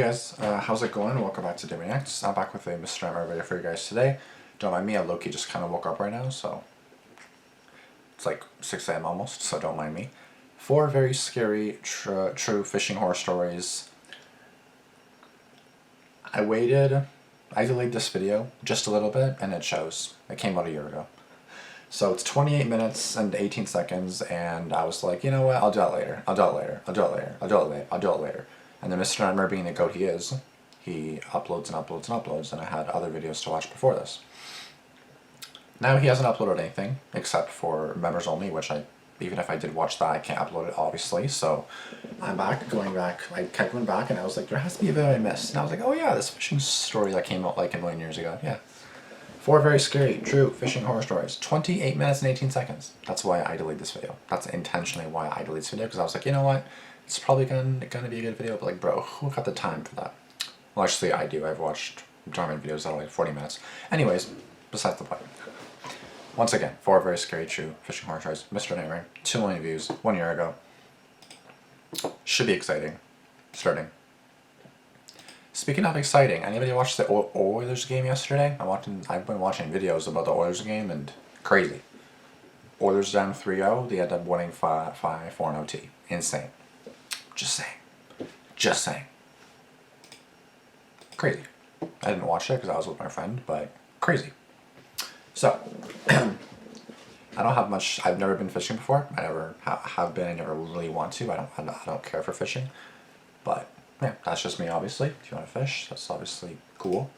guys, how's it going? Welcome back to Damian. I'm back with a Mr. Nightmare video for you guys today. Don't mind me, I low-key just kind of woke up right now, so it's like 6 a.m. almost, so don't mind me. 4 very scary, true fishing horror stories. I delayed this video just a little bit, and it shows. It came out a year ago. So it's 28 minutes and 18 seconds, and I was like, you know what, I'll do it later, I'll do it later, I'll do it later, I'll do it later, I'll do it later. And then Mr. Nightmare, being the goat he is, he uploads and uploads and uploads, and I had other videos to watch before this. Now he hasn't uploaded anything, except for members only, which even if I did watch that, I can't upload it, obviously, so I'm going back, I kept going back, and I was like, there has to be a video I missed, and I was like, oh yeah, this fishing story that came out like a million years ago, yeah. 4 very scary, true fishing horror stories. 28 minutes and 18 seconds. That's why I deleted this video. That's intentionally why I deleted this video, because I was like, you know what? It's probably gonna be a good video, but like, bro, who got the time for that? Well, actually, I do. I've watched Damian videos that are like 40 minutes. Anyways, besides the point. Once again, 4 very scary, true fishing horror stories. Mr. Nightmare, 2 million views, 1 year ago. Should be exciting. Starting. Speaking of exciting, anybody watched the Oilers game yesterday? I've been watching videos about the Oilers game, and crazy. Oilers down 3-0, they end up winning 5-4 in OT. Insane. Just saying. Just saying. Crazy. I didn't watch it because I was with my friend, but crazy. So, I don't have much. I've never been fishing before. I never have been. I never really want to. I don't care for fishing, but yeah, that's just me. Obviously, if you want to fish, that's obviously cool.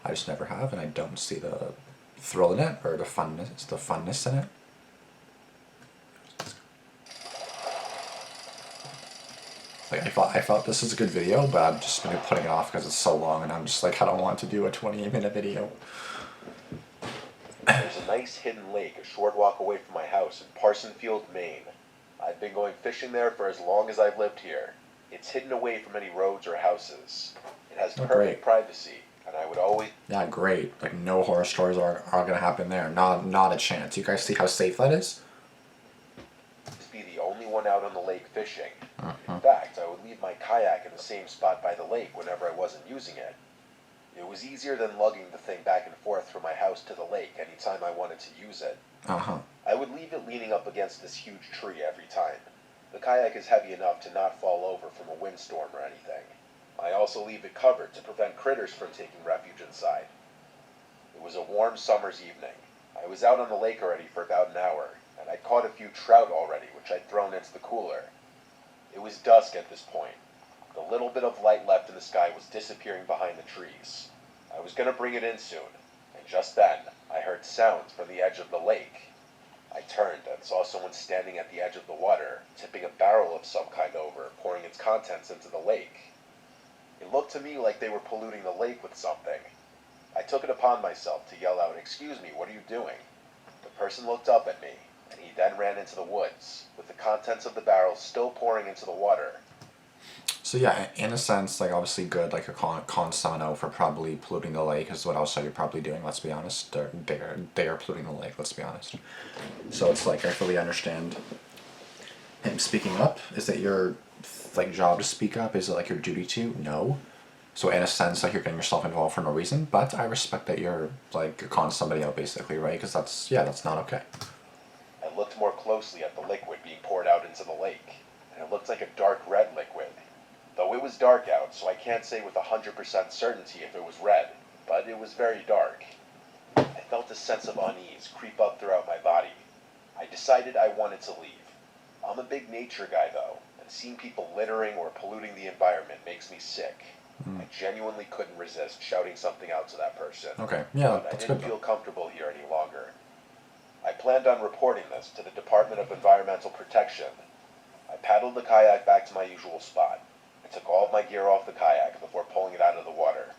I just never have, and I don't see the thrill in it or the funness in it. Like I thought this was a good video, but I've just been putting it off because it's so long, and I'm just like, I don't want to do a 28-minute video. There's a nice hidden lake a short walk away from my house in Parsonsfield, Maine. I've been going fishing there for as long as I've lived here. It's hidden away from any roads or houses. It has perfect privacy, and I would always... Yeah, great. Like, no horror stories are gonna happen there. Not a chance. You guys see how safe that is? ...be the only one out on the lake fishing. In fact, I would leave my kayak in the same spot by the lake whenever I wasn't using it. It was easier than lugging the thing back and forth from my house to the lake anytime I wanted to use it. I would leave it leaning up against this huge tree every time. The kayak is heavy enough to not fall over from a windstorm or anything. I also leave it covered to prevent critters from taking refuge inside. It was a warm summer's evening. I was out on the lake already for about an hour, and I'd caught a few trout already, which I'd thrown into the cooler. It was dusk at this point. The little bit of light left in the sky was disappearing behind the trees. I was going to bring it in soon, and just then, I heard sounds from the edge of the lake. I turned and saw someone standing at the edge of the water, tipping a barrel of some kind over, pouring its contents into the lake. It looked to me like they were polluting the lake with something. I took it upon myself to yell out, "Excuse me, what are you doing?" The person looked up at me, and he then ran into the woods, with the contents of the barrel still pouring into the water. So yeah, in a sense, like, obviously good, like, you're calling someone out for probably polluting the lake, is what else are you probably doing, let's be honest. They are polluting the lake, let's be honest. So it's like, I fully understand him speaking up. Is it your, like, job to speak up? Is it, like, your duty to? No. So in a sense, like, you're getting yourself involved for no reason, but I respect that you're, like, calling somebody out, basically, right? Because that's not okay. I looked more closely at the liquid being poured out into the lake, and it looked like a dark red liquid. Though it was dark out, so I can't say with 100% certainty if it was red, but it was very dark. I felt a sense of unease creep up throughout my body. I decided I wanted to leave. I'm a big nature guy though, and seeing people littering or polluting the environment makes me sick. I genuinely couldn't resist shouting something out to that person. Okay, yeah, but that's I didn't good, feel comfortable here any longer. I planned on reporting this to the Department of Environmental Protection. I paddled the kayak back to my usual spot. I took all of my gear off the kayak before pulling it out of the water.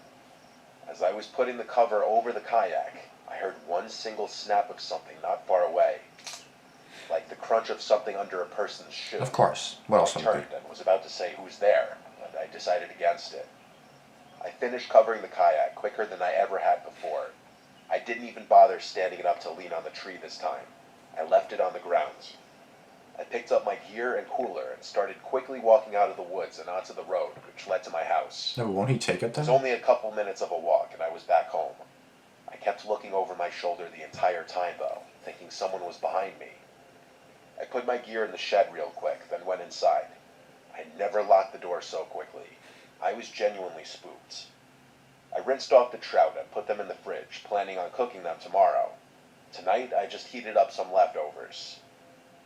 As I was putting the cover over the kayak, I heard one single snap of something not far away. Like the crunch of something under a person's shoe. Of course. What else I would it turned and was about to say, "Who's there?" but I decided against it. I finished covering the kayak quicker than I ever had before. I didn't even bother standing it up to lean on the tree this time. I left it on the ground. I picked up my gear and cooler and started quickly walking out of the woods and onto the road, which led to my house. No, won't he take it It was then? only a couple minutes of a walk, and I was back home. I kept looking over my shoulder the entire time, though, thinking someone was behind me. I put my gear in the shed real quick, then went inside. I never locked the door so quickly. I was genuinely spooked. I rinsed off the trout and put them in the fridge, planning on cooking them tomorrow. Tonight, I just heated up some leftovers.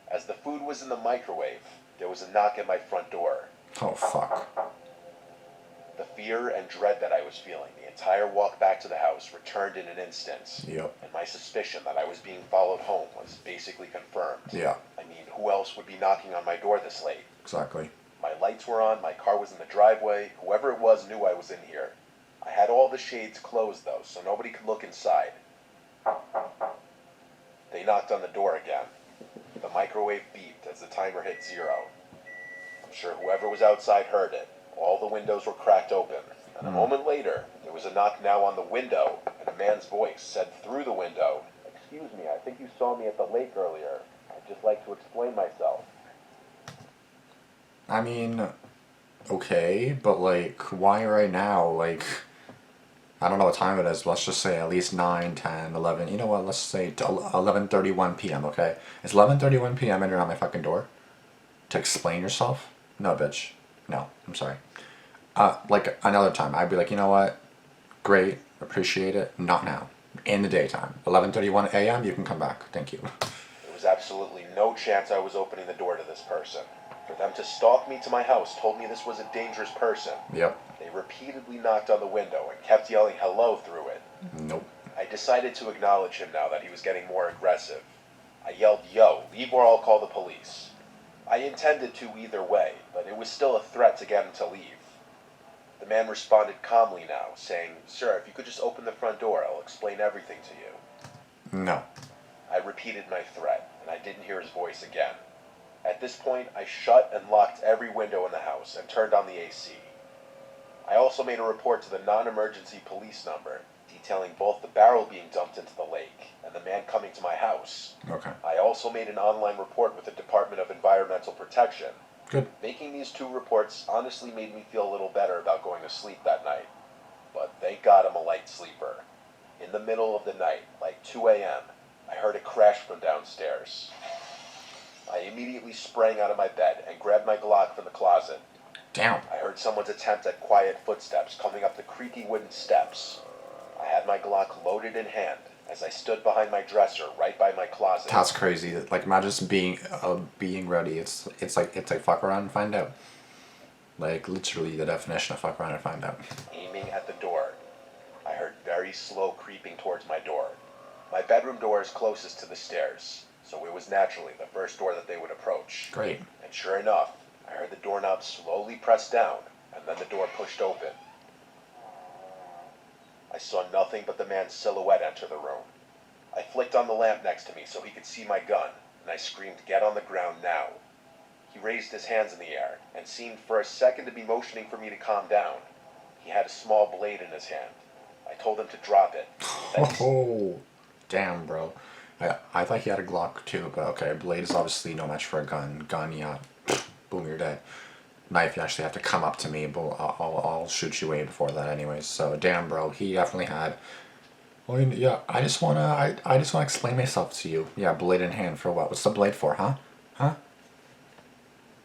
As the food was in the microwave, there was a knock at my front door. Oh, fuck. The fear and dread that I was feeling the entire walk back to the house returned in an instant. Yep. And my suspicion that I was being followed home was basically confirmed. Yeah. I mean, who else would be knocking on my door this late? Exactly. My lights were on, my car was in the driveway, whoever it was knew I was in here. I had all the shades closed though, so nobody could look inside. They knocked on the door again. The microwave beeped as the timer hit 0. I'm sure whoever was outside heard it. All the windows were cracked open, and a moment later, there was a knock now on the window, and a man's voice said through the window, "Excuse me, I think you saw me at the lake earlier. I'd just like to explain myself." I mean, okay, but like, why right now? Like, I don't know what time it is. Let's just say at least 9, 10, 11. You know what? Let's say 11:31 p.m., okay? It's 11:31 p.m. and you're at my fucking door? To explain yourself? No, bitch. No, I'm sorry. Like, another time, I'd be like, you know what? Great, appreciate it. Not now. In the daytime. 11:31 a.m., you can come back. Thank you. There was absolutely no chance I was opening the door to this person. For them to stalk me to my house told me this was a dangerous person. Yep. They repeatedly knocked on the window and kept yelling hello through it. Nope. I decided to acknowledge him now that he was getting more aggressive. I yelled, "Yo, leave or I'll call the police." I intended to either way, but it was still a threat to get him to leave. The man responded calmly now, saying, "Sir, if you could just open the front door, I'll explain everything to you." No. I repeated my threat, and I didn't hear his voice again. At this point, I shut and locked every window in the house and turned on the AC. I also made a report to the non-emergency police number, detailing both the barrel being dumped into the lake and the man coming to my house. Okay. I also made an online report with the Department of Environmental Protection. Good. Making these 2 reports honestly made me feel a little better about going to sleep that night. But thank God I'm a light sleeper. In the middle of the night, like 2 a.m., I heard a crash from downstairs. I immediately sprang out of my bed and grabbed my Glock from the closet. Damn. I heard someone's attempt at quiet footsteps coming up the creaky wooden steps. I had my Glock loaded in hand as I stood behind my dresser right by my closet. That's crazy. Like, imagine just being ready. It's like fuck around and find out. Like, literally the definition of fuck around and find out. Aiming at the door. I heard very slow creeping towards my door. My bedroom door is closest to the stairs, so it was naturally the first door that they would approach. Great. And sure enough, I heard the doorknob slowly pressed down, and then the door pushed open. I saw nothing but the man's silhouette enter the room. I flicked on the lamp next to me so he could see my gun, and I screamed, "Get on the ground now." He raised his hands in the air, and seemed for a second to be motioning for me to calm down. He had a small blade in his hand. I told him to drop it. Oh, damn, bro. I thought he had a Glock too, but okay, blade is obviously no match for a gun. Gun, yeah, boom, you're dead. Knife, you actually have to come up to me, but I'll shoot you way before that anyways. So, damn, bro, he definitely had... Well, yeah, I just wanna explain myself to you. Yeah, blade in hand for what? What's the blade for, huh? Huh?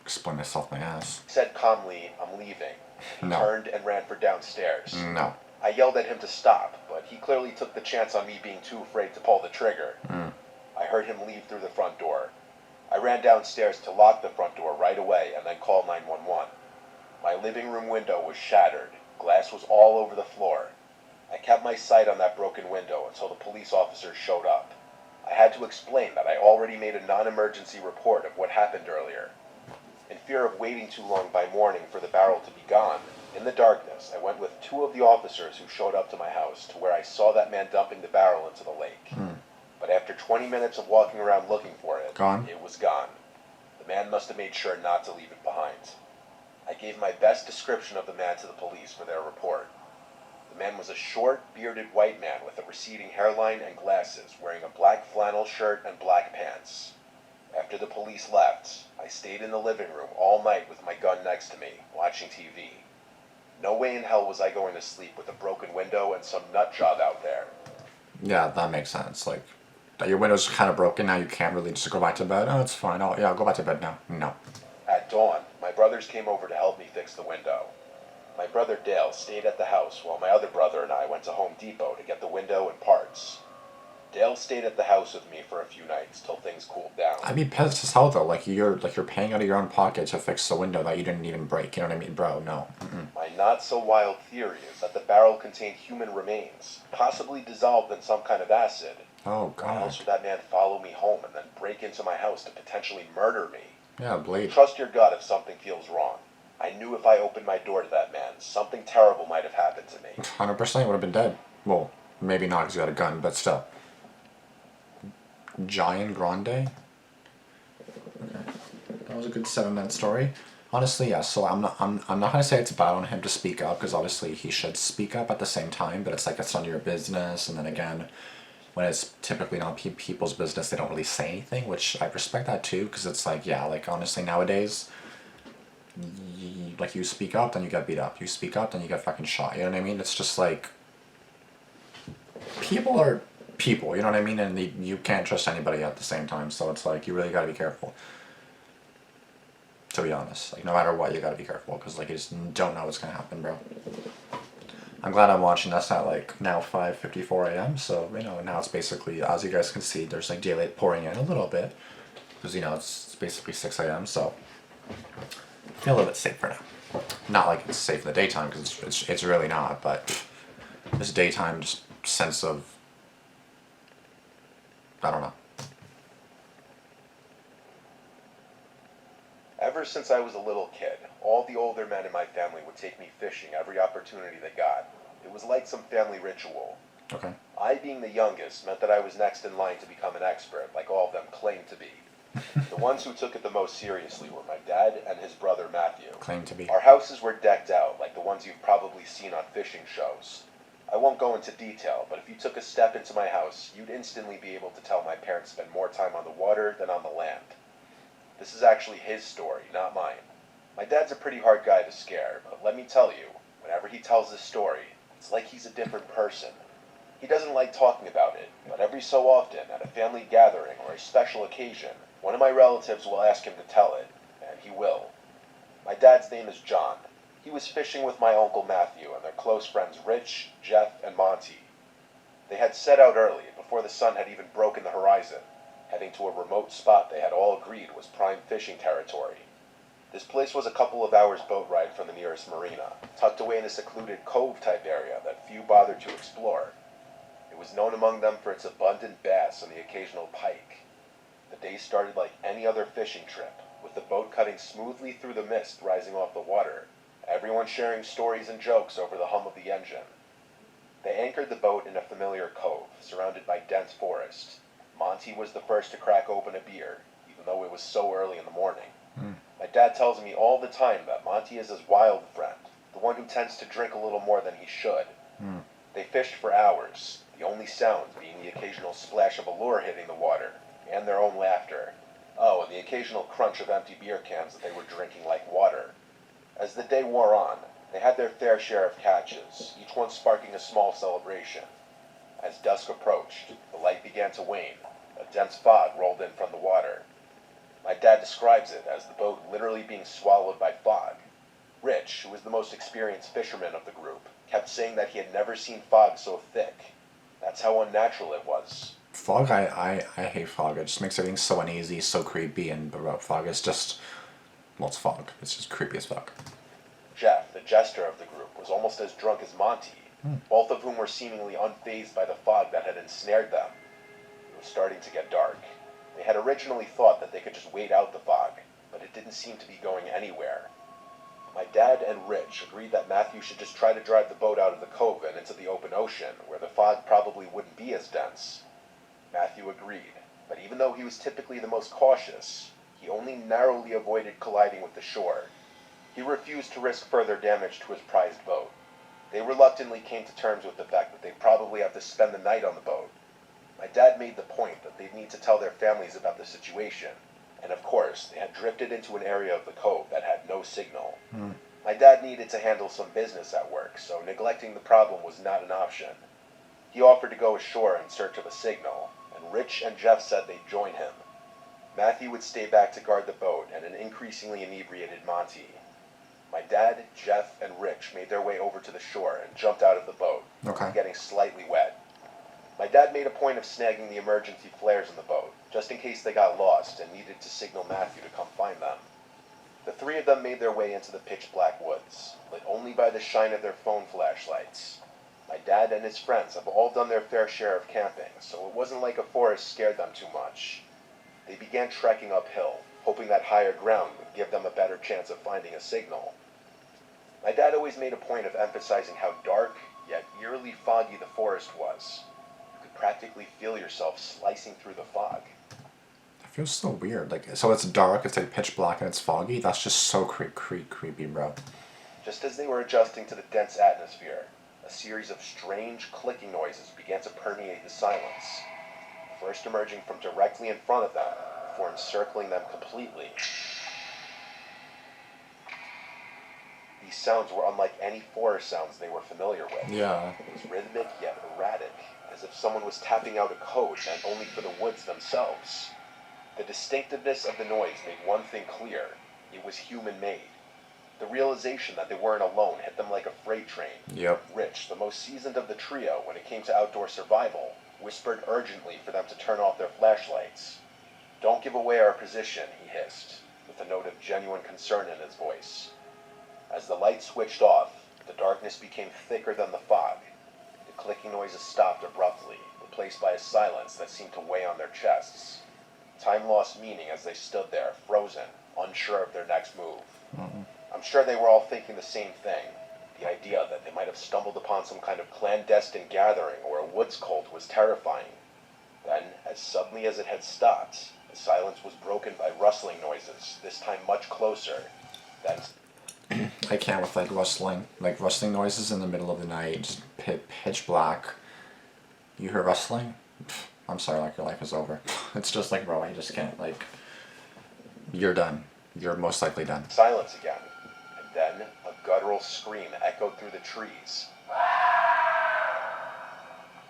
Explain myself my ass. He said calmly, "I'm leaving." He No. turned and ran for downstairs. No. I yelled at him to stop, but he clearly took the chance on me being too afraid to pull the trigger. I heard him leave through the front door. I ran downstairs to lock the front door right away and then call 911. My living room window was shattered. Glass was all over the floor. I kept my sight on that broken window until the police officers showed up. I had to explain that I already made a non-emergency report of what happened earlier. In fear of waiting too long by morning for the barrel to be gone, in the darkness, I went with 2 of the officers who showed up to my house to where I saw that man dumping the barrel into the lake. But after 20 minutes of walking around looking for it, Gone? It was gone. The man must have made sure not to leave it behind. I gave my best description of the man to the police for their report. The man was a short, bearded white man with a receding hairline and glasses, wearing a black flannel shirt and black pants. After the police left, I stayed in the living room all night with my gun next to me, watching TV. No way in hell was I going to sleep with a broken window and some nut job out there. Yeah, that makes sense. Like, that your window's kind of broken now. You can't really just go back to bed. Oh, it's fine. I'll go back to bed now. No. At dawn, my brothers came over to help me fix the window. My brother Dale stayed at the house while my other brother and I went to Home Depot to get the window and parts. Dale stayed at the house with me for a few nights till things cooled down. I'd be pissed as hell though. You're paying out of your own pocket to fix the window that you didn't even break. You know what I mean, bro? No. Mm-mm. My not so wild theory is that the barrel contained human remains, possibly dissolved in some kind of acid. Oh Why else god. would that man follow me home and then break into my house to potentially murder me? Yeah, Blade. Trust your gut if something feels wrong. I knew if I opened my door to that man, something terrible might have happened to me. 100% would have been dead. Well, maybe not because you had a gun, but still. Giant Grande. Okay. That was a good 7-minute story. Honestly, yeah. So I'm not gonna say it's bad on him to speak up because obviously he should speak up at the same time. But it's like it's none of your business. And then again, when it's typically not people's business, they don't really say anything, which I respect that too. Because it's like yeah, like honestly nowadays, like you speak up, then you get beat up. You speak up, then you get fucking shot. You know what I mean? It's just like people are people. You know what I mean? And you can't trust anybody at the same time. So it's like you really gotta be careful. To be honest, like no matter what, you gotta be careful because like you just don't know what's gonna happen, bro. I'm glad I'm watching this at like now 5:54 a.m. So you know now it's basically as you guys can see, there's like daylight pouring in a little bit because you know it's basically 6 a.m. So I feel a little bit safer now. Not like it's safe in the daytime because it's really not, but this daytime just sense of I don't know. Ever since I was a little kid, all the older men in my family would take me fishing every opportunity they got. It was like some family ritual. Okay. I, being the youngest, meant that I was next in line to become an expert, like all of them claimed to be. The ones who took it the most seriously were my dad and his brother Matthew. Claim to be. Our houses were decked out, like the ones you've probably seen on fishing shows. I won't go into detail, but if you took a step into my house, you'd instantly be able to tell my parents spend more time on the water than on the land. This is actually his story, not mine. My dad's a pretty hard guy to scare, but let me tell you, whenever he tells this story, it's like he's a different person. He doesn't like talking about it, but every so often, at a family gathering or a special occasion, one of my relatives will ask him to tell it, and he will. My dad's name is John. He was fishing with my Uncle Matthew and their close friends Rich, Jeff, and Monty. They had set out early, before the sun had even broken the horizon, heading to a remote spot they had all agreed was prime fishing territory. This place was a couple of hours boat ride from the nearest marina, tucked away in a secluded cove-type area that few bothered to explore. It was known among them for its abundant bass and the occasional pike. The day started like any other fishing trip, with the boat cutting smoothly through the mist rising off the water, everyone sharing stories and jokes over the hum of the engine. They anchored the boat in a familiar cove, surrounded by dense forest. Monty was the first to crack open a beer, even though it was so early in the morning. My dad tells me all the time that Monty is his wild friend, the one who tends to drink a little more than he should. They fished for hours, the only sound being the occasional splash of a lure hitting the water, and their own laughter. Oh, and the occasional crunch of empty beer cans that they were drinking like water. As the day wore on, they had their fair share of catches, each one sparking a small celebration. As dusk approached, the light began to wane. A dense fog rolled in from the water. My dad describes it as the boat literally being swallowed by fog. Rich, who was the most experienced fisherman of the group, kept saying that he had never seen fog so thick. That's how unnatural it was. Fog, I hate fog. It just makes everything so uneasy, so creepy, and about fog is just, well, it's fog. It's just creepy as fuck. Jeff, the jester of the group, was almost as drunk as Monty, both of whom were seemingly unfazed by the fog that had ensnared them. It was starting to get dark. They had originally thought that they could just wait out the fog, but it didn't seem to be going anywhere. My dad and Rich agreed that Matthew should just try to drive the boat out of the cove and into the open ocean, where the fog probably wouldn't be as dense. Matthew agreed, but even though he was typically the most cautious, he only narrowly avoided colliding with the shore. He refused to risk further damage to his prized boat. They reluctantly came to terms with the fact that they'd probably have to spend the night on the boat. My dad made the point that they'd need to tell their families about the situation, And of course, they had drifted into an area of the cove that had no signal. My dad needed to handle some business at work, so neglecting the problem was not an option. He offered to go ashore in search of a signal, and Rich and Jeff said they'd join him. Matthew would stay back to guard the boat and an increasingly inebriated Monty. My dad, Jeff, and Rich made their way over to the shore and jumped out of the boat, getting slightly wet. My dad made a point of snagging the emergency flares in the boat, just in case they got lost and needed to signal Matthew to come find them. The three of them made their way into the pitch-black woods, lit only by the shine of their phone flashlights. My dad and his friends have all done their fair share of camping, so it wasn't like a forest scared them too much. They began trekking uphill, hoping that higher ground would give them a better chance of finding a signal. My dad always made a point of emphasizing how dark, yet eerily foggy the forest was. You could practically feel yourself slicing through the fog. It feels so weird. Like, so it's dark, it's like pitch black, and it's foggy. That's just so creepy, bro. Just as they were adjusting to the dense atmosphere, a series of strange clicking noises began to permeate the silence, first emerging from directly in front of them, before encircling them completely. These sounds were unlike any forest sounds they were familiar with. Yeah. It was rhythmic yet erratic, as if someone was tapping out a code meant only for the woods themselves. The distinctiveness of the noise made one thing clear: it was human-made. The realization that they weren't alone hit them like a freight train. Yep. Rich, the most seasoned of the trio when it came to outdoor survival, whispered urgently for them to turn off their flashlights. "Don't give away our position," he hissed, with a note of genuine concern in his voice. As the light switched off, the darkness became thicker than the fog. The clicking noises stopped abruptly, replaced by a silence that seemed to weigh on their chests. Time lost meaning as they stood there, frozen, unsure of their next move. I'm sure they were all thinking the same thing. The idea that they might have stumbled upon some kind of clandestine gathering or a woods cult was terrifying. Then, as suddenly as it had stopped, the silence was broken by rustling noises, this time much closer. Then I can't with like rustling noises in the middle of the night, just pitch black. You hear rustling? I'm sorry, like your life is over. It's just like, bro, I just can't, like, you're done. You're most likely done. silence again, and then a guttural scream echoed through the trees.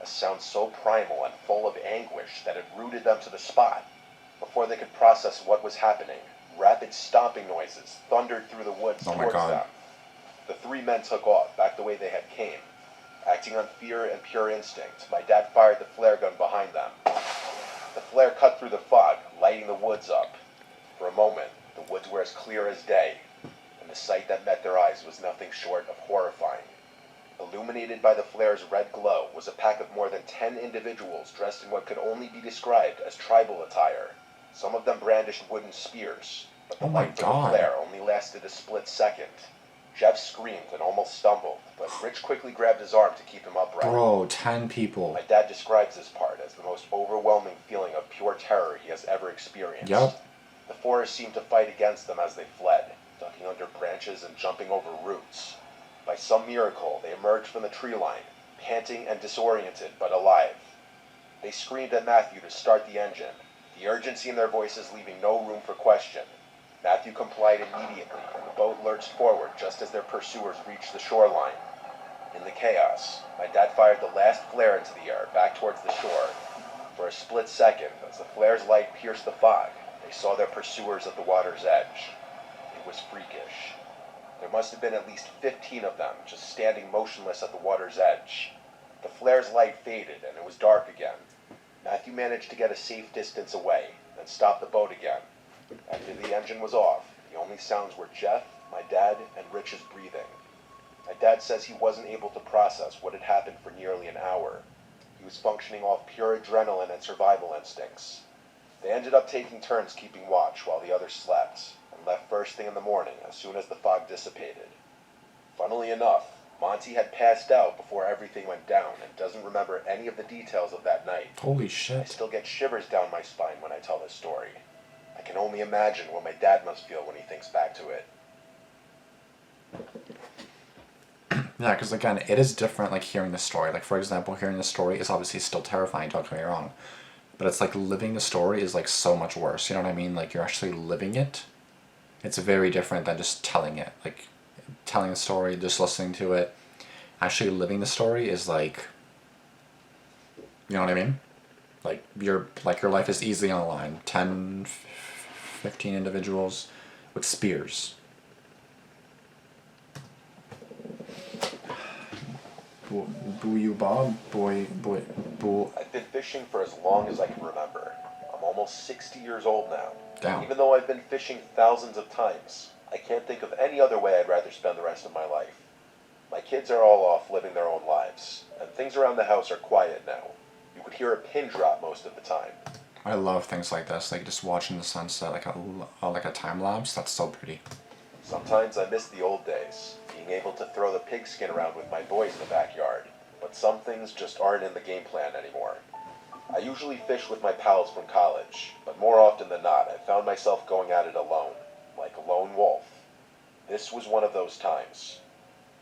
A sound so primal and full of anguish that it rooted them to the spot. Before they could process what was happening, rapid stomping noises thundered through the woods towards them. The three men took off, back the way they had came. Acting on fear and pure instinct, my dad fired the flare gun behind them. The flare cut through the fog, lighting the woods up. For a moment, the woods were as clear as day, and the sight that met their eyes was nothing short of horrifying. Illuminated by the flare's red glow was a pack of more than 10 individuals dressed in what could only be described as tribal attire. Some of them brandished wooden spears, but the light from the flare only lasted a split second. Jeff screamed and almost stumbled, but Rich quickly grabbed his arm to keep him upright. Bro, 10 people. My dad describes this part as the most overwhelming feeling of pure terror he has ever experienced. Yep. The forest seemed to fight against them as they fled, ducking under branches and jumping over roots. By some miracle, they emerged from the tree line, panting and disoriented, but alive. They screamed at Matthew to start the engine, the urgency in their voices leaving no room for question. Matthew complied immediately, and the boat lurched forward just as their pursuers reached the shoreline. In the chaos, my dad fired the last flare into the air, back towards the shore. For a split second, as the flare's light pierced the fog, they saw their pursuers at the water's edge. It was freakish. There must have been at least 15 of them, just standing motionless at the water's edge. The flare's light faded, and it was dark again. Matthew managed to get a safe distance away, then stopped the boat again. After the engine was off, the only sounds were Jeff, my dad, and Rich's breathing. My dad says he wasn't able to process what had happened for nearly an hour. He was functioning off pure adrenaline and survival instincts. They ended up taking turns keeping watch while the others slept, and left first thing in the morning as soon as the fog dissipated. Funnily enough, Monty had passed out before everything went down and doesn't remember any of the details of that night. Holy shit. I still get shivers down my spine when I tell this story. I can only imagine what my dad must feel when he thinks back to it. Yeah, because again, it is different, like, hearing the story. Like, for example, hearing the story is obviously still terrifying, don't get me wrong. But it's like living the story is like so much worse. You know what I mean? Like you're actually living it. It's very different than just telling it. Like telling the story, just listening to it. Actually living the story is like, you know what I mean? Your life is easily on the line. 10, 15 individuals with spears. Boo you, Bob. Boo. I've been fishing for as long as I can remember. I'm almost 60 years old now. Damn. Even though I've been fishing thousands of times, I can't think of any other way I'd rather spend the rest of my life. My kids are all off living their own lives, and things around the house are quiet now. You could hear a pin drop most of the time. I love things like this, like just watching the sunset, like a time lapse. That's so pretty. Sometimes I miss the old days, being able to throw the pigskin around with my boys in the backyard, but some things just aren't in the game plan anymore. I usually fish with my pals from college, but more often than not, I found myself going at it alone, like a lone wolf. This was one of those times.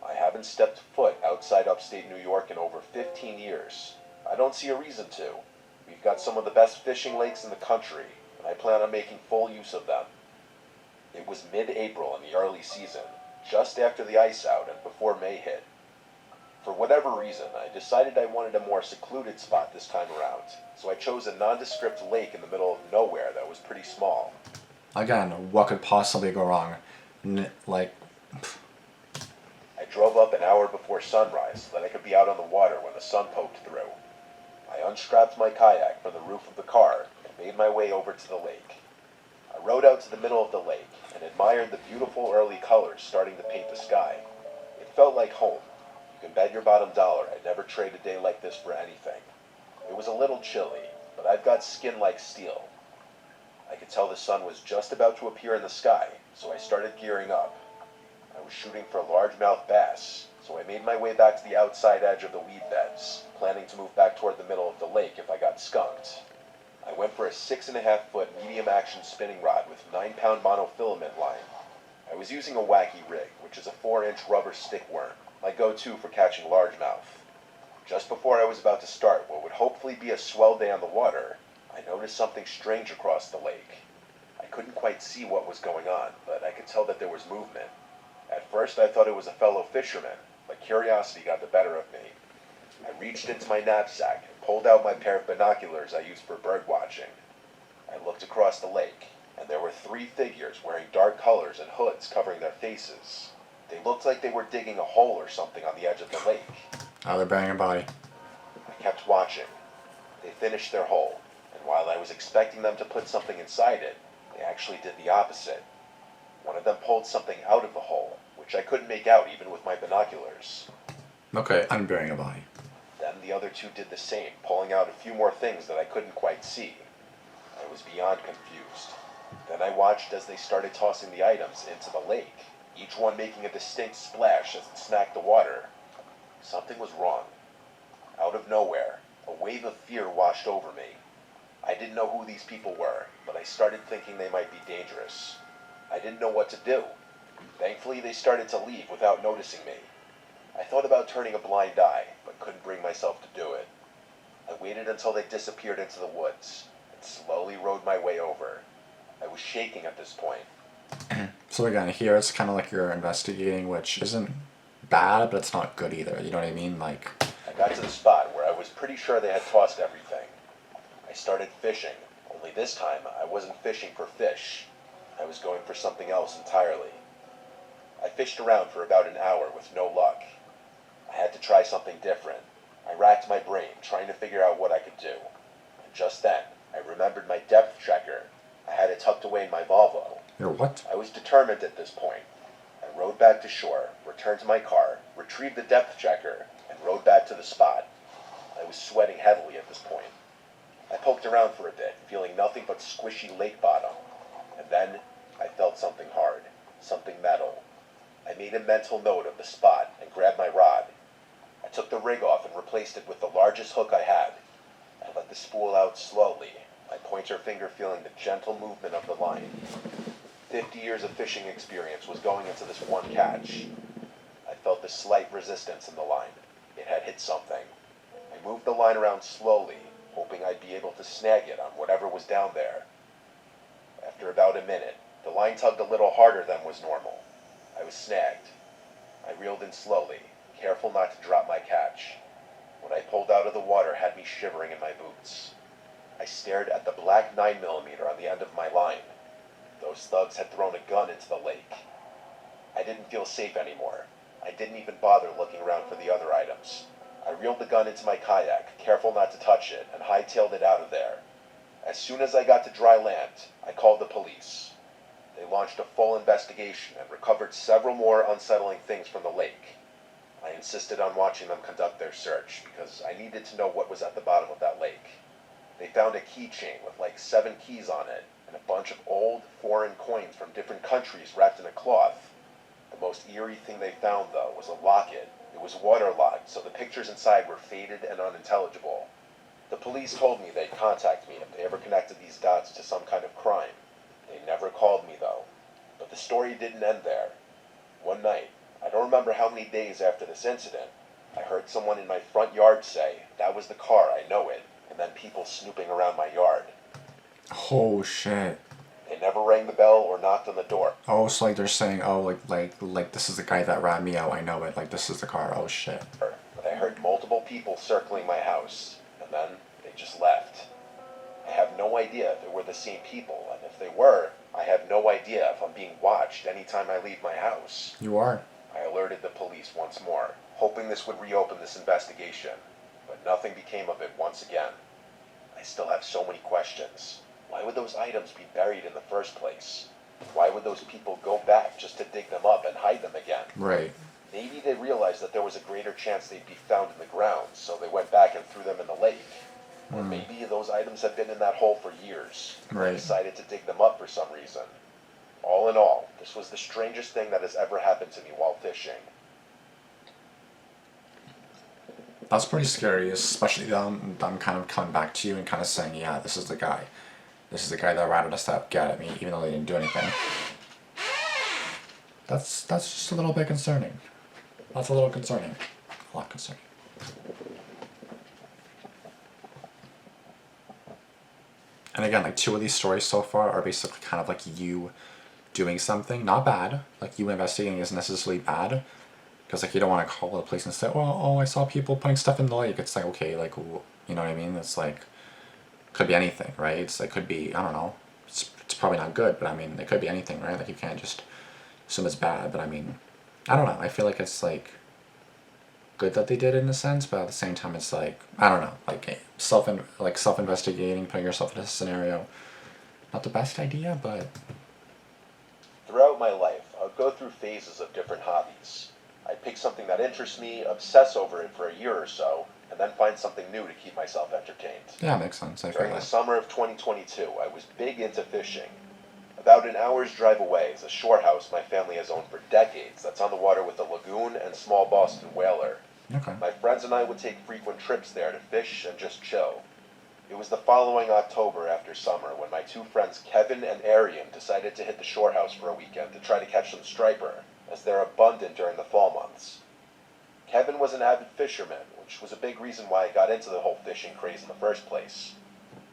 I haven't stepped foot outside upstate New York in over 15 years. I don't see a reason to. We've got some of the best fishing lakes in the country, and I plan on making full use of them. It was mid-April in the early season, just after the ice out and before May hit. For whatever reason, I decided I wanted a more secluded spot this time around, so I chose a nondescript lake in the middle of nowhere that was pretty small. Again, what could possibly go wrong? Like, I drove up an hour before sunrise so that I could be out on the water when the sun poked through. I unstrapped my kayak from the roof of the car and made my way over to the lake. I rode out to the middle of the lake and admired the beautiful early colors starting to paint the sky. It felt like home. You can bet your bottom dollar I'd never trade a day like this for anything. It was a little chilly, but I've got skin like steel. I could tell the sun was just about to appear in the sky, so I started gearing up. I was shooting for largemouth bass, so I made my way back to the outside edge of the weed beds, planning to move back toward the middle of the lake if I got skunked. I went for a 6.5-foot medium action spinning rod with 9-pound monofilament line. I was using a wacky rig, which is a 4-inch rubber stick worm, my go-to for catching largemouth. Just before I was about to start what would hopefully be a swell day on the water, I noticed something strange across the lake. I couldn't quite see what was going on, but I could tell that there was movement. At first I thought it was a fellow fisherman, but curiosity got the better of me. I reached into my knapsack and pulled out my pair of binoculars I use for bird watching. I looked across the lake, and there were 3 figures wearing dark colors and hoods covering their faces. They looked like they were digging a hole or something on the edge of the lake. oh, they're banging a body. I kept watching. They finished their hole, and while I was expecting them to put something inside it, they actually did the opposite. One of them pulled something out of the hole, which I couldn't make out even with my binoculars. Okay, I'm burying a body. Then the other 2 did the same, pulling out a few more things that I couldn't quite see. I was beyond confused. Then I watched as they started tossing the items into the lake, each one making a distinct splash as it smacked the water. Something was wrong. Out of nowhere, a wave of fear washed over me. I didn't know who these people were, but I started thinking they might be dangerous. I didn't know what to do. Thankfully, they started to leave without noticing me. I thought about turning a blind eye, but couldn't bring myself to do it. I waited until they disappeared into the woods, and slowly rode my way over. I was shaking at this point. So again, here it's kind of like you're investigating, which isn't bad, but it's not good either. You know what I mean? Like, I got to the spot where I was pretty sure they had tossed everything. I started fishing, only this time I wasn't fishing for fish. I was going for something else entirely. I fished around for about an hour with no luck. I had to try something different. I racked my brain, trying to figure out what I could do. And just then, I remembered my depth checker. I had it tucked away in my Volvo. you're what? I was determined at this point. I rode back to shore, returned to my car, retrieved the depth checker, and rode back to the spot. I was sweating heavily at this point. I poked around for a bit, feeling nothing but squishy lake bottom. And then, I felt something hard, something metal. I made a mental note of the spot and grabbed my rod. I took the rig off and replaced it with the largest hook I had. I let the spool out slowly, my pointer finger feeling the gentle movement of the line. 50 years of fishing experience was going into this one catch. I felt the slight resistance in the line. It had hit something. I moved the line around slowly, hoping hoping I'd be able to snag it on whatever was down there. After about a minute, the line tugged a little harder than was normal. I was snagged. I reeled in slowly, careful not to drop my catch. What I pulled out of the water had me shivering in my boots. I stared at the black 9mm on the end of my line. Those thugs had thrown a gun into the lake. I didn't feel safe anymore. I didn't even bother looking around for the other items. I reeled the gun into my kayak, careful not to touch it, and hightailed it out of there. As soon as I got to dry land, I called the police. They launched a full investigation and recovered several more unsettling things from the lake. I insisted on watching them conduct their search because I needed to know what was at the bottom of that lake. They found a keychain with like 7 keys on it and a bunch of old, foreign coins from different countries wrapped in a cloth. The most eerie thing they found, though, was a locket. It was waterlogged, so the pictures inside were faded and unintelligible. The police told me they'd contact me if they ever connected these dots to some kind of crime. They never called me, though. But the story didn't end there. One night, I don't remember how many days after this incident, I heard someone in my front yard say, "That was the car, I know it," and then people snooping around my yard. Oh shit. They never rang the bell or knocked on the door. Oh, so like they're saying, oh, like this is the guy that rat me out. I know it. Like this is the car. Oh shit. But I heard multiple people circling my house, and then they just left. I have no idea if it were the same people, and if they were, I have no idea if I'm being watched anytime I leave my house. You are. I alerted the police once more, hoping this would reopen this investigation, but nothing became of it once again. I still have so many questions. Why would those items be buried in the first place? Why would those people go back just to dig them up and hide them again? Right. Maybe they realized that there was a greater chance they'd be found in the ground, so they went back and threw them in the lake. Or maybe those items had been in that hole for years. Right. They decided to dig them up for some reason. All in all, this was the strangest thing that has ever happened to me while fishing. That's pretty scary, especially them kind of coming back to you and kind of saying, yeah, this is the guy. This is the guy that ratted us out, get at me, even though they didn't do anything. That's just a little bit concerning. That's a little concerning. A lot concerning. And again, like 2 of these stories so far are basically kind of like you doing something, not bad. Like you investigating isn't necessarily bad, because like you don't want to call the police and say, well, oh, I saw people putting stuff in the lake. It's like, okay, like, you know what I mean? It's like, could be anything, right? It's like, could be, I don't know. It's probably not good, but I mean, it could be anything, right? Like you can't just assume it's bad, but I mean, I don't know. I feel like it's like good that they did it in a sense, but at the same time, it's like, I don't know, like self-investigating, putting yourself in a scenario, not the best idea, but Throughout my life, I would go through phases of different hobbies. I'd pick something that interests me, obsess over it for a year or so, and then find something new to keep myself entertained. yeah, it makes sense. I feel During the that. summer of 2022, I was big into fishing. About an hour's drive away is a shore house my family has owned for decades that's on the water with a lagoon and small Boston whaler. Okay. My friends and I would take frequent trips there to fish and just chill. It was the following October after summer when my 2 friends Kevin and Arian decided to hit the shore house for a weekend to try to catch some striper, as they're abundant during the fall months. Kevin was an avid fisherman, which was a big reason why I got into the whole fishing craze in the first place.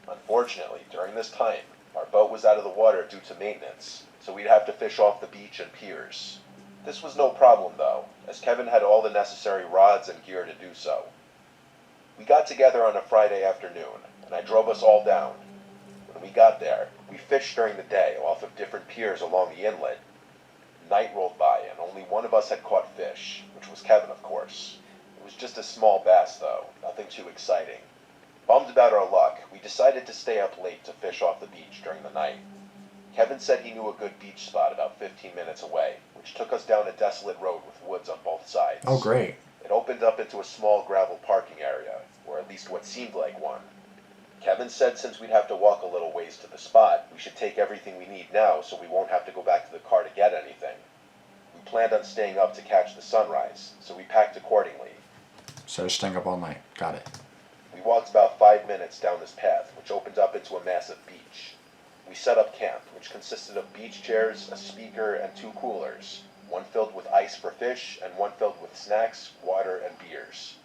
Unfortunately, during this time, our boat was out of the water due to maintenance, so we'd have to fish off the beach and piers. This was no problem though, as Kevin had all the necessary rods and gear to do so. We got together on a Friday afternoon, and I drove us all down. When we got there, we fished during the day off of different piers along the inlet. Night rolled by, and only one of us had caught fish, which was Kevin, of course. It was just a small bass, though, nothing too exciting. Bummed about our luck, we decided to stay up late to fish off the beach during the night. Kevin said he knew a good beach spot about 15 minutes away, which took us down a desolate road with woods on both sides. Oh, great. It opened up into a small gravel parking area, or at least what seemed like one. Kevin said since we'd have to walk a little ways to the spot, we should take everything we need now so we won't have to go back to the car to get anything. We planned on staying up to catch the sunrise, so we packed accordingly. So you're staying up all night. Got it. We walked about 5 minutes down this path, which opened up into a massive beach. We set up camp, which consisted of beach chairs, a speaker, and 2 coolers, one filled with ice for fish and one filled with snacks, water, and beers.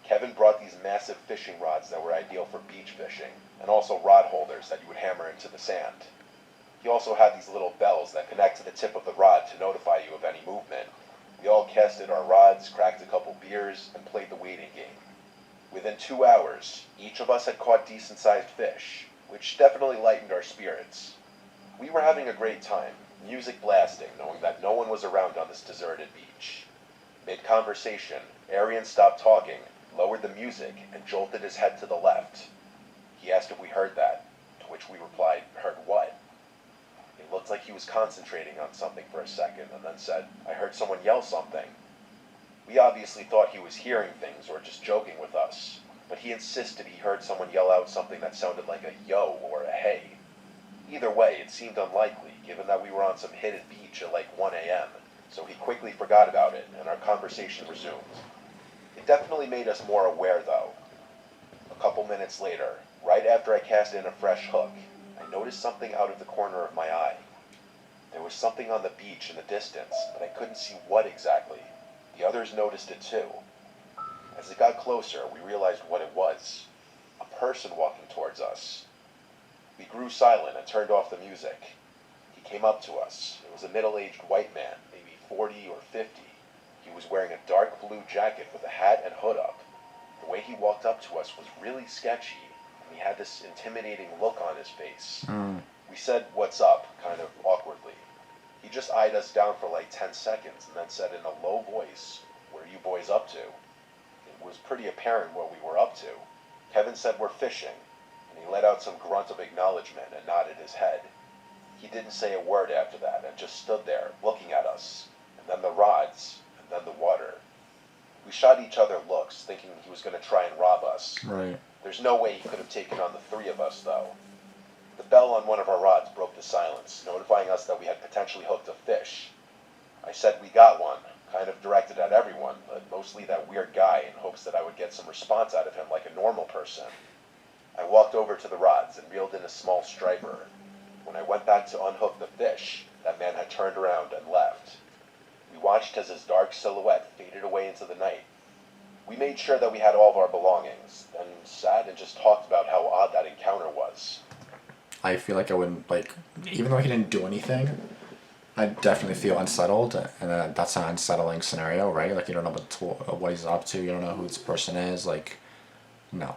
Kevin brought these massive fishing rods that were ideal for beach fishing, and also rod holders that you would hammer into the sand. He also had these little bells that connect to the tip of the rod to notify you of any movement. We all casted our rods, cracked a couple beers, and played the waiting game. Within 2 hours, each of us had caught decent-sized fish, which definitely lightened our spirits. We were having a great time, music blasting, knowing that no one was around on this deserted beach. Mid-conversation, Arian stopped talking, lowered the music, and jolted his head to the left. He asked if we heard that, to which we replied, "Heard what?" It looked like he was concentrating on something for a second, and then said, "I heard someone yell something." We obviously thought he was hearing things or just joking with us, but he insisted he heard someone yell out something that sounded like a yo or a hey. Either way, it seemed unlikely, given that we were on some hidden beach at like 1 a.m., so he quickly forgot about it, and our conversation resumed. It definitely made us more aware, though. A couple minutes later, right after I cast in a fresh hook, I noticed something out of the corner of my eye. There was something on the beach in the distance, but I couldn't see what exactly. The others noticed it too. As it got closer, we realized what it was. A person walking towards us. We grew silent and turned off the music. He came up to us. It was a middle-aged white man, maybe 40 or 50. He was wearing a dark blue jacket with a hat and hood up. The way he walked up to us was really sketchy, and he had this intimidating look on his face. We said, "What's up?" kind of awkwardly. He just eyed us down for like 10 seconds and then said in a low voice, "What are you boys up to?" It was pretty apparent what we were up to. Kevin said we're fishing, and he let out some grunt of acknowledgement and nodded his head. He didn't say a word after that and just stood there, looking at us, and then the rods, and then the water. We shot each other looks, thinking he was going to try and rob us. Right. There's no way he could have taken on the three of us, though. The bell on one of our rods broke the silence, notifying us that we had potentially hooked a fish. I said we got one, kind of directed at everyone, but mostly that weird guy in hopes that I would get some response out of him like a normal person. I walked over to the rods and reeled in a small striper. When I went back to unhook the fish, that man had turned around and left. We watched as his dark silhouette faded away into the night. We made sure that we had all of our belongings, then sat and just talked about how odd that encounter was. I feel like I wouldn't, like, even though he didn't do anything, I definitely feel unsettled, and that's an unsettling scenario, right? Like, you don't know what he's up to, you don't know who this person is, like, no.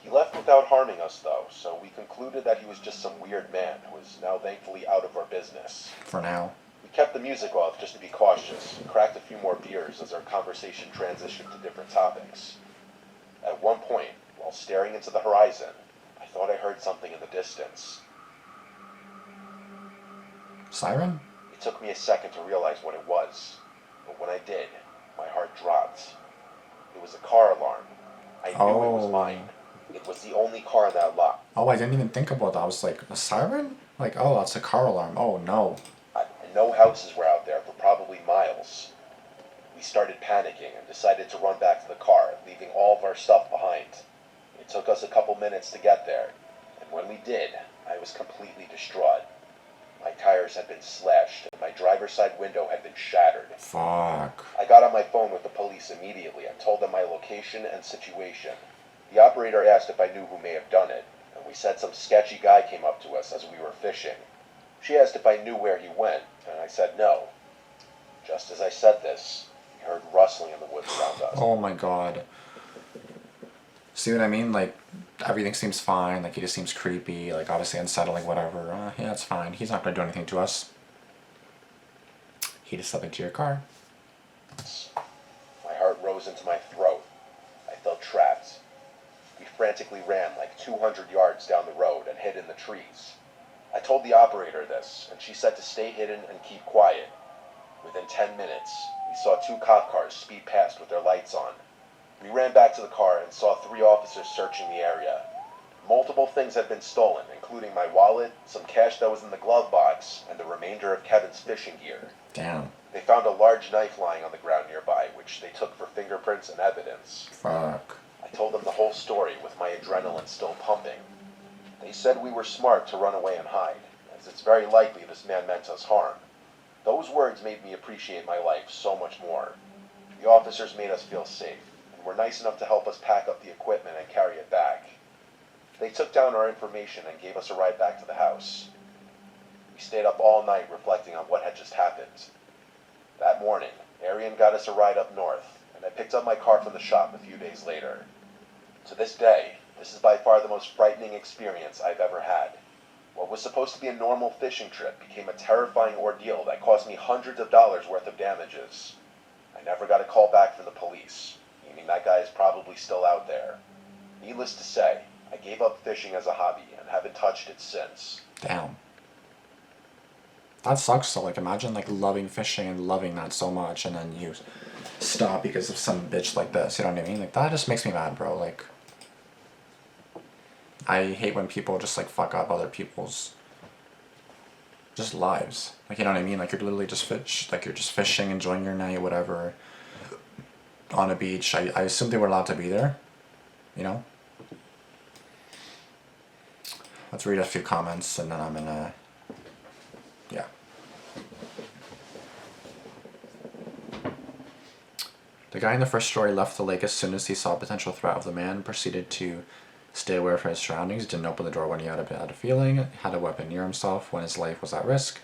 He left without harming us, though, so we concluded that he was just some weird man who is now thankfully out of our business. For now. We kept the music off just to be cautious, and cracked a few more beers as our conversation transitioned to different topics. At one point, while staring into the horizon, I thought I heard something in the distance. Siren? It took me a second to realize what it was, but when I did, my heart dropped. It was a car alarm. I knew it was mine. It was the only car in that lot. Oh, I didn't even think about that. I was like, a siren? Like, oh, that's a car alarm. Oh, no. And no houses were out there for probably miles. We started panicking and decided to run back to the car, leaving all of our stuff behind. It took us a couple minutes to get there, and when we did, I was completely distraught. My tires had been slashed, and my driver's side window had been shattered. Fuck. I got on my phone with the police immediately and told them my location and situation. The operator asked if I knew who may have done it, and we said some sketchy guy came up to us as we were fishing. She asked if I knew where he went, and I said no. Just as I said this, we heard rustling in the woods around us. Oh my god. See what I mean? Like, everything seems fine. Like, he just seems creepy. Like, obviously unsettling, whatever. Yeah, it's fine. He's not going to do anything to us. He just stepped into your car. My heart rose into my throat. I felt trapped. We frantically ran like 200 yards down the road and hid in the trees. I told the operator this, and she said to stay hidden and keep quiet. Within 10 minutes, we saw 2 cop cars speed past with their lights on. We ran back to the car and saw 3 officers searching the area. Multiple things had been stolen, including my wallet, some cash that was in the glove box, and the remainder of Kevin's fishing gear. Damn. They found a large knife lying on the ground nearby, which they took for fingerprints and evidence. Fuck. I told them the whole story with my adrenaline still pumping. They said we were smart to run away and hide, as it's very likely this man meant us harm. Those words made me appreciate my life so much more. The officers made us feel safe, and and were nice enough to help us pack up the equipment and carry it back. They took down our information and gave us a ride back to the house. We stayed up all night reflecting on what had just happened. That morning, Arian got us a ride up north, and I picked up my car from the shop a few days later. To this day, this is by far the most frightening experience I've ever had. What was supposed to be a normal fishing trip became a terrifying ordeal that cost me hundreds of dollars worth of damages. I never got a call back from the police, meaning that guy is probably still out there. Needless to say, I gave up fishing as a hobby and haven't touched it since. Damn. That sucks. So like, imagine like loving fishing and loving that so much, and then you stop because of some bitch like this. You know what I mean? Like, that just makes me mad, bro. Like, I hate when people just like fuck up other people's just lives. Like, you know what I mean? Like, you're literally just you're just fishing, enjoying your night, whatever, on a beach. I assume they were allowed to be there, you know? Let's read a few comments and then I'm gonna, yeah. The guy in the first story left the lake as soon as he saw a potential threat of the man, proceeded to stay aware from his surroundings, didn't open the door when he had a bad feeling, had a weapon near himself when his life was at risk,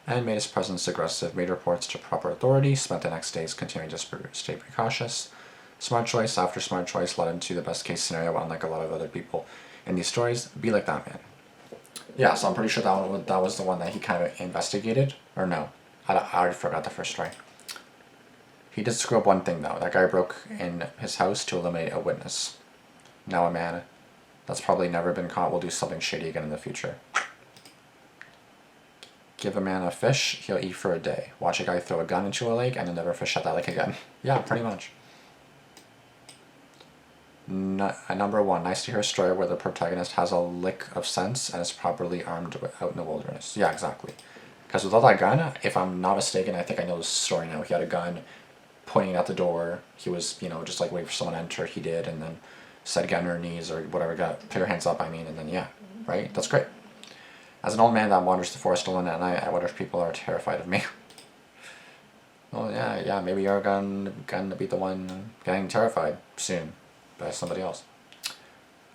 and made his presence aggressive, made reports to proper authority, spent the next days continuing to stay precautious. Smart choice after smart choice led him to the best case scenario, unlike a lot of other people in these stories. Be like that man. Yeah, so I'm pretty sure that was the one that he kind of investigated, or no, I already forgot the first story. He did screw up one thing though. That guy broke in his house to eliminate a witness. Now a man that's probably never been caught will do something shady again in the future. Give a man a fish, he'll eat for a day. Watch a guy throw a gun into a lake and he'll never fish at that lake again. Yeah, pretty much. Number one, nice to hear a story where the protagonist has a lick of sense and is properly armed out in the wilderness. Yeah, exactly. Because without that gun, if I'm not mistaken, I think I know the story now. He had a gun pointing at the door. He was, just like waiting for someone to enter. He did, and then said get on your knees or whatever, put your hands up, and then yeah, right? That's great. As an old man that wanders the forest alone at night, I wonder if people are terrified of me. Well, yeah, maybe you're going to be the one getting terrified soon by somebody else.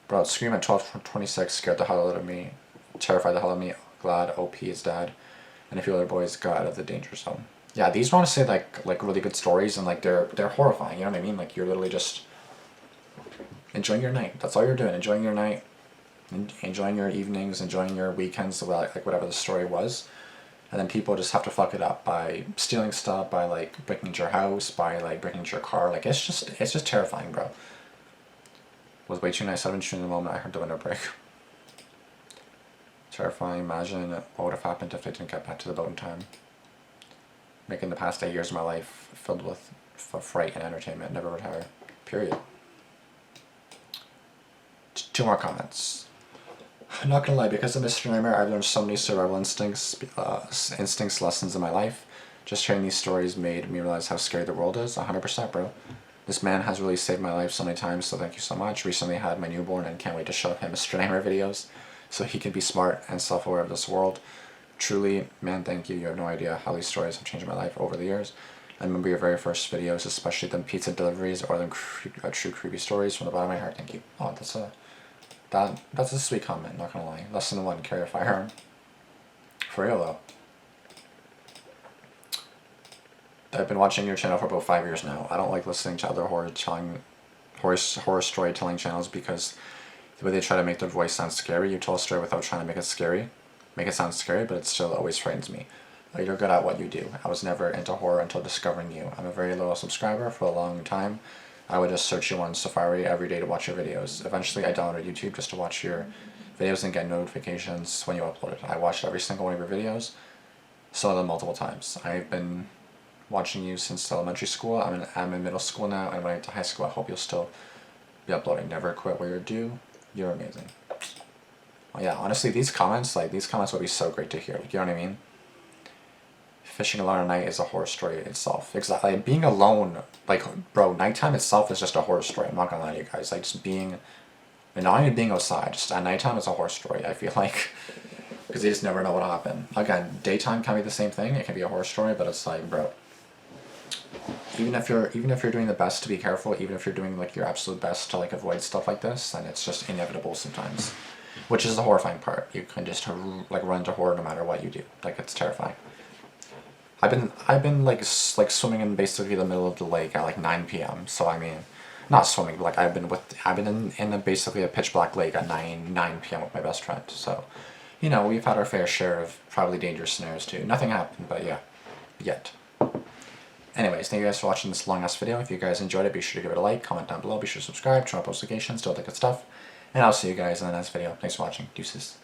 Bro, scream at 12:26 scared the hell out of me, terrified the hell out of me. Glad OP is dead, and a few other boys got out of the danger zone. Yeah, these want to say like really good stories, and like they're horrifying. You know what I mean? Like, you're literally just enjoying your night. That's all you're doing. Enjoying your night, enjoying your evenings, enjoying your weekends, like whatever the story was. And then people just have to fuck it up by stealing stuff, by like breaking into your house, by like breaking into your car. Like, it's just terrifying, bro. Was way too nice. I've been shooting the moment I heard the window break. Terrifying. Imagine what would have happened if they didn't get back to the boat in time. Making the past 8 years of my life filled with fright and entertainment. Never retire. Period. Two more comments. I'm not gonna lie, because of Mr. Nightmare, I've learned so many survival instincts lessons in my life. Just hearing these stories made me realize how scary the world is. 100%, bro. This man has really saved my life so many times, so thank you so much. Recently had my newborn and can't wait to show him Mr. Nightmare videos so he can be smart and self-aware of this world. Truly, man, thank you. You have no idea how these stories have changed my life over the years. I remember your very first videos, especially them pizza deliveries or them true creepy stories from the bottom of my heart. Thank you. Oh, that's a sweet comment, not gonna lie. Lesson 1, carry a firearm. For real though. I've been watching your channel for about 5 years now. I don't like listening to other horror storytelling channels because the way they try to make their voice sound scary. You tell a story without trying to make it sound scary, but it still always frightens me. You're good at what you do. I was never into horror until discovering you. I'm a very loyal subscriber for a long time. I would just search you on Safari every day to watch your videos. Eventually I downloaded YouTube just to watch your videos and get notifications when you upload it. I watched every single one of your videos, some of them multiple times. I've been watching you since elementary school. I'm in middle school now, and when I get to high school I hope you'll still be uploading. Never quit where you're due. You're amazing. Well, yeah, honestly, these comments would be so great to hear. Like, you know what I mean? Fishing alone at night is a horror story itself. Exactly. Like, being alone, like, bro, nighttime itself is just a horror story. I'm not gonna lie to you guys. Like, just being, and not even being outside, just at nighttime is a horror story, I feel like. Because you just never know what'll happen. Again, daytime can be the same thing. It can be a horror story, but it's like, bro, even if you're doing the best to be careful, even if you're doing like your absolute best to like avoid stuff like this, then it's just inevitable sometimes, which is the horrifying part. You can just like run into horror no matter what you do. Like, it's terrifying. I've been like swimming in basically the middle of the lake at like 9 p.m. So I mean, not swimming, but like I've been in basically a pitch black lake at 9 p.m. with my best friend. So, you know, we've had our fair share of probably dangerous scenarios too. Nothing happened, but yeah, yet. Anyways, thank you guys for watching this long ass video. If you guys enjoyed it, be sure to give it a like, comment down below, be sure to subscribe, turn on post notifications, do all that good stuff. And I'll see you guys in the next video. Thanks for watching. Deuces.